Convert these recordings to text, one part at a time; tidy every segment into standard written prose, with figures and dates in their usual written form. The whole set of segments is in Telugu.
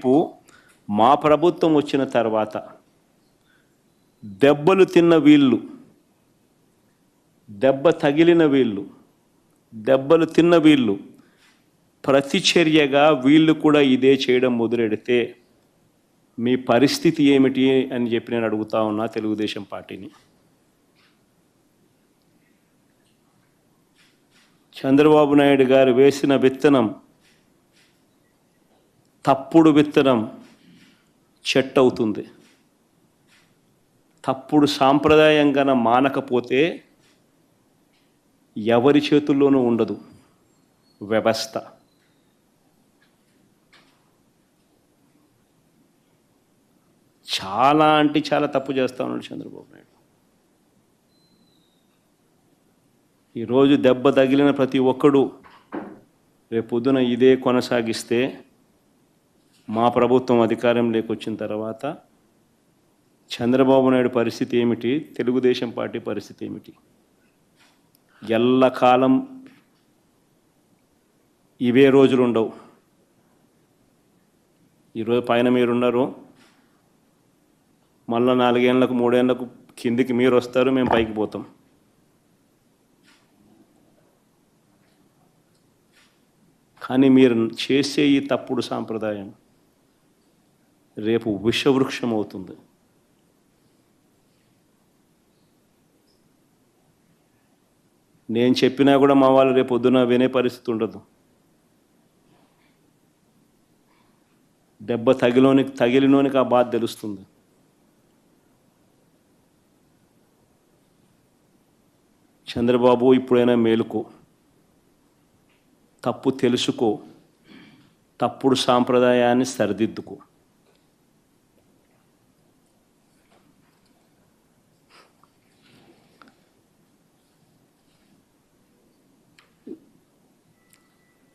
వైపు మా ప్రభుత్వం వచ్చిన తర్వాత దెబ్బలు తిన్న వీళ్ళు, దెబ్బ తగిలిన వీళ్ళు, దెబ్బలు తిన్న వీళ్ళు ప్రతిచర్యగా వీళ్ళు కూడా ఇదే చేయడం మొదలెడితే మీ పరిస్థితి ఏమిటి అని చెప్పి నేను అడుగుతా ఉన్నా తెలుగుదేశం పార్టీని. చంద్రబాబు నాయుడు గారు వేసిన విత్తనం, తప్పుడు విత్తనం చెట్టు అవుతుంది. తప్పుడు సాంప్రదాయంగా మానకపోతే ఎవరి చేతుల్లోనూ ఉండదు వ్యవస్థ. చాలా అంటే చాలా తప్పు చేస్తూ ఉన్నాడు చంద్రబాబు నాయుడు. ఈరోజు దెబ్బ తగిలిన ప్రతి ఒక్కడు రేపొద్దున ఇదే కొనసాగిస్తే మా ప్రభుత్వం అధికారంలోకి వచ్చిన తర్వాత చంద్రబాబు నాయుడు పరిస్థితి ఏమిటి, తెలుగుదేశం పార్టీ పరిస్థితి ఏమిటి? ఎల్లకాలం ఇవే రోజులు ఉండవు. ఈరోజు పైన మీరున్నారు, మళ్ళీ 4 ఏళ్ళకు 3 ఏళ్ళకు కిందికి మీరు వస్తారు, మేము పైకి పోతాం. కానీ మీరు చేసే ఈ తప్పుడు సాంప్రదాయం రేపు విషవృక్షం అవుతుంది. నేను చెప్పినా కూడా మా వాళ్ళు రేపు పొద్దున వినే పరిస్థితి ఉండదు. దెబ్బ తగిలినోనికి ఆ బాధ తెలుస్తుంది. చంద్రబాబు ఇప్పుడైనా మేలుకో, తప్పు తెలుసుకో, తప్పుడు సాంప్రదాయాన్ని సరిదిద్దుకో.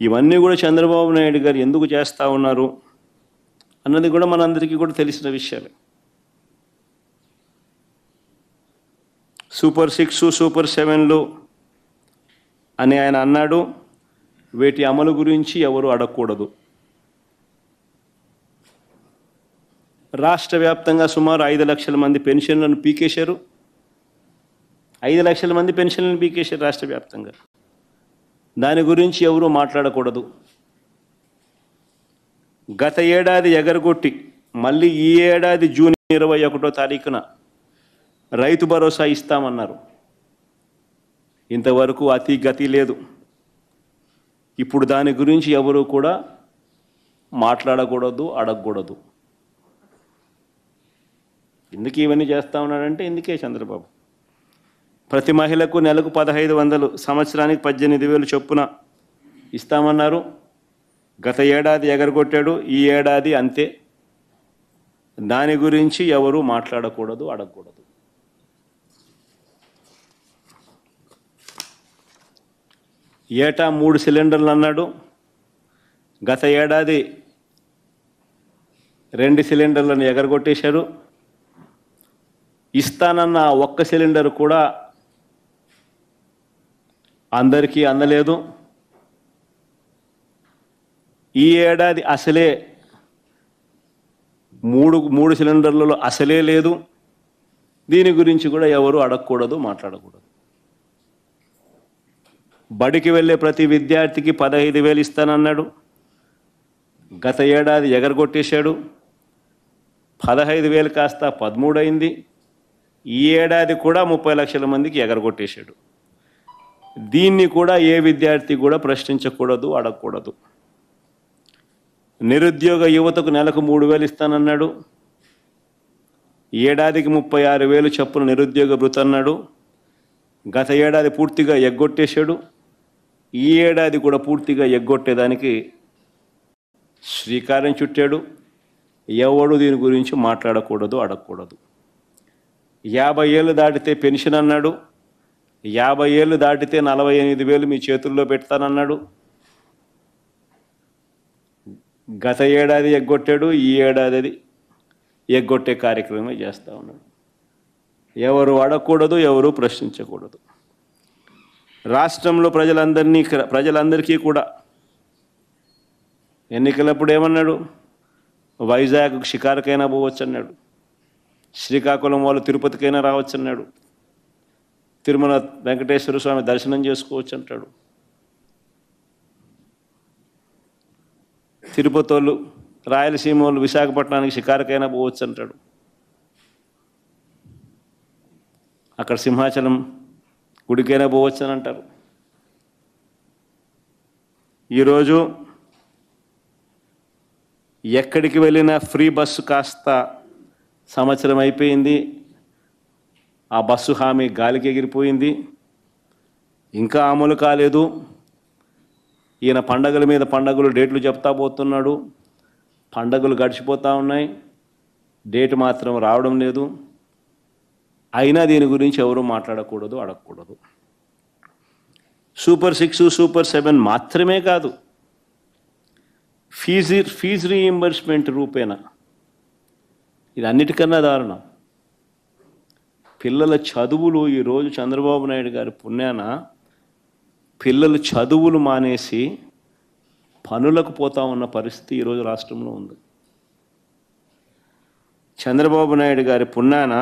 ఇవన్నీ కూడా చంద్రబాబు నాయుడు గారు ఎందుకు చేస్తూ ఉన్నారు అన్నది కూడా మనందరికీ కూడా తెలిసిన విషయాలే. సూపర్ 6, సూపర్ 7లు అని ఆయన అన్నాడు. వీటి అమలు గురించి ఎవరు అడగకూడదు. రాష్ట్ర వ్యాప్తంగా సుమారు 5 లక్షల మంది పెన్షన్లను పీకేశారు. 5 లక్షల మంది పెన్షన్లను పీకేశారు రాష్ట్ర వ్యాప్తంగా. దాని గురించి ఎవరు మాట్లాడకూడదు. గత ఏడాది ఎగరగొట్టి మళ్ళీ ఈ ఏడాది జూన్ 21వ తారీఖున రైతు భరోసా ఇస్తామన్నారు. ఇంతవరకు అతి గతి లేదు. ఇప్పుడు దాని గురించి ఎవరు కూడా మాట్లాడకూడదు, అడగకూడదు. ఎందుకు ఇవన్నీ చేస్తూ ఉన్నాడంటే ఇందుకే చంద్రబాబు. ప్రతి మహిళకు నెలకు 1500, సంవత్సరానికి 18,000 చొప్పున ఇస్తామన్నారు. గత ఏడాది ఎగరగొట్టాడు, ఈ ఏడాది అంతే. దాని గురించి ఎవరు మాట్లాడకూడదు, అడగకూడదు. ఏటా 3 సిలిండర్లు అన్నాడు. గత ఏడాది 2 సిలిండర్లను ఎగరగొట్టేశారు. ఇస్తానన్న ఒక్క సిలిండర్ కూడా అందరికీ అందలేదు. ఈ ఏడాది అసలే 3 సిలిండర్లలో అసలే లేదు. దీని గురించి కూడా ఎవరు అడగకూడదు, మాట్లాడకూడదు. బడికి వెళ్ళే ప్రతి విద్యార్థికి 15,000 ఇస్తానన్నాడు. గత ఏడాది ఎగరగొట్టేశాడు. 15,000 కాస్త 13 అయింది. ఈ ఏడాది కూడా 30 లక్షల మందికి ఎగరగొట్టేశాడు. దీన్ని కూడా ఏ విద్యార్థి కూడా ప్రశ్నించకూడదు, అడగకూడదు. నిరుద్యోగ యువతకు నెలకు 3,000 ఇస్తానన్నాడు. ఏడాదికి 36,000 చొప్పున నిరుద్యోగ భృతి అన్నాడు. గత ఏడాది పూర్తిగా ఎగ్గొట్టేశాడు. ఈ ఏడాది కూడా పూర్తిగా ఎగ్గొట్టేదానికి శ్రీకారం చుట్టాడు. ఎవడు దీని గురించి మాట్లాడకూడదు, అడగకూడదు. 50 ఏళ్ళు దాటితే పెన్షన్ అన్నాడు. 50 ఏళ్ళు దాటితే 48,000 మీ చేతుల్లో పెడతానన్నాడు. గత ఏడాది ఎగ్గొట్టాడు. ఈ ఏడాది ఎగ్గొట్టే కార్యక్రమమే చేస్తూ ఉన్నాడు. ఎవరు అడగకూడదు, ఎవరు ప్రశ్నించకూడదు. రాష్ట్రంలో ప్రజలందరికీ కూడా ఎన్నికలప్పుడు ఏమన్నాడు? వైజాగ్ షికారుకైనా పోవచ్చు అన్నాడు. శ్రీకాకుళం వాళ్ళు తిరుపతికైనా రావచ్చు అన్నాడు. తిరుమల వెంకటేశ్వర స్వామి దర్శనం చేసుకోవచ్చు అంటాడు. తిరుపతి వాళ్ళు, రాయలసీమ వాళ్ళు విశాఖపట్నానికి షికారుకైనా పోవచ్చు అంటాడు. అక్కడ సింహాచలం గుడికైనా పోవచ్చు అని అంటారు. ఈరోజు ఎక్కడికి వెళ్ళినా ఫ్రీ బస్సు కాస్త సంవత్సరం అయిపోయింది. ఆ బస్సు హామీ గాలికి ఎగిరిపోయింది, ఇంకా అమలు కాలేదు. ఈయన పండగల మీద పండగలు డేట్లు చెప్తా పోతున్నాడు. పండగలు గడిచిపోతూ ఉన్నాయి, డేట్ మాత్రం రావడం లేదు. అయినా దీని గురించి ఎవరు మాట్లాడకూడదు, అడగకూడదు. సూపర్ 6, సూపర్ 7 మాత్రమే కాదు, ఫీజు రీయింబర్స్మెంట్ రూపేణా ఇది అన్నిటికన్నా దారుణం. పిల్లల చదువులు ఈరోజు చంద్రబాబు నాయుడు గారి పుణ్యాన పిల్లలు చదువులు మానేసి పనులకు పోతా ఉన్న పరిస్థితి ఈరోజు రాష్ట్రంలో ఉంది. చంద్రబాబు నాయుడు గారి పుణ్యాన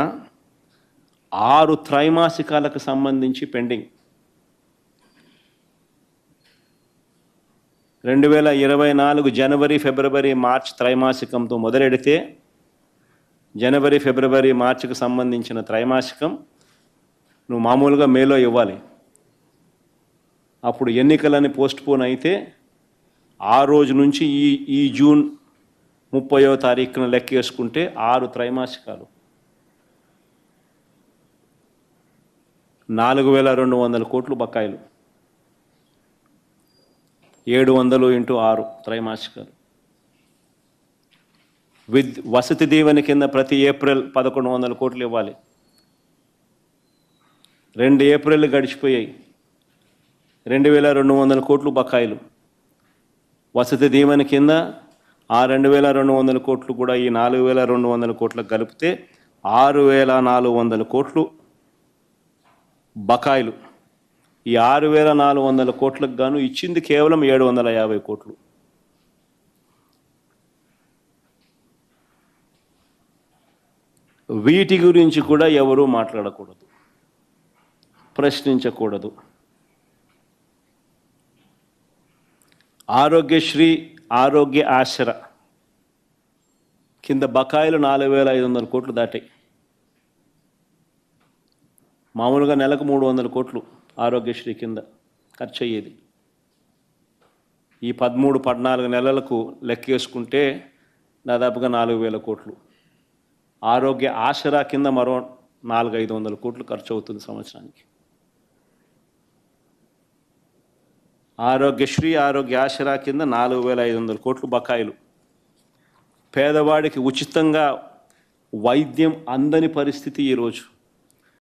6 త్రైమాసికాలకు సంబంధించి పెండింగ్. 2024 జనవరి, ఫిబ్రవరి, మార్చ్ త్రైమాసికంతో మొదలెడితే జనవరి, ఫిబ్రవరి, మార్చికి సంబంధించిన త్రైమాసికం నువ్వు మామూలుగా మేలో ఇవ్వాలి. అప్పుడు ఎన్నికలని పోస్ట్పోన్ అయితే ఆ రోజు నుంచి ఈ జూన్ 30వ తారీఖున లెక్కేసుకుంటే 6 త్రైమాసికాలు, 4200 కోట్లు బకాయిలు. 700 × 6 త్రైమాసికాలు. వసతి దీవెన కింద ప్రతి ఏప్రిల్ 1100 కోట్లు ఇవ్వాలి. 2 ఏప్రిల్ గడిచిపోయాయి, 2200 కోట్లు బకాయిలు. వసతి దీవెన కింద ఆ 2200 కోట్లు కూడా ఈ 4200 కోట్లకు కలిపితే 6400 కోట్లు బకాయిలు. ఈ 6400 కోట్లకు గాను ఇచ్చింది కేవలం 750 కోట్లు. వీటి గురించి కూడా ఎవరూ మాట్లాడకూడదు, ప్రశ్నించకూడదు. ఆరోగ్యశ్రీ, ఆరోగ్య ఆసరా కింద బకాయిలు 4500 కోట్లు దాటాయి. మామూలుగా నెలకు 300 కోట్లు ఆరోగ్యశ్రీ కింద ఖర్చు అయ్యేది. ఈ 13-14 నెలలకు లెక్కేసుకుంటే దాదాపుగా 4000 కోట్లు. ఆరోగ్య ఆసరా కింద మరో 400-500 కోట్లు ఖర్చు అవుతుంది సంవత్సరానికి. ఆరోగ్యశ్రీ, ఆరోగ్య ఆసరా కింద 4500 కోట్లు బకాయిలు. పేదవాడికి ఉచితంగా వైద్యం అందని పరిస్థితి ఈరోజు.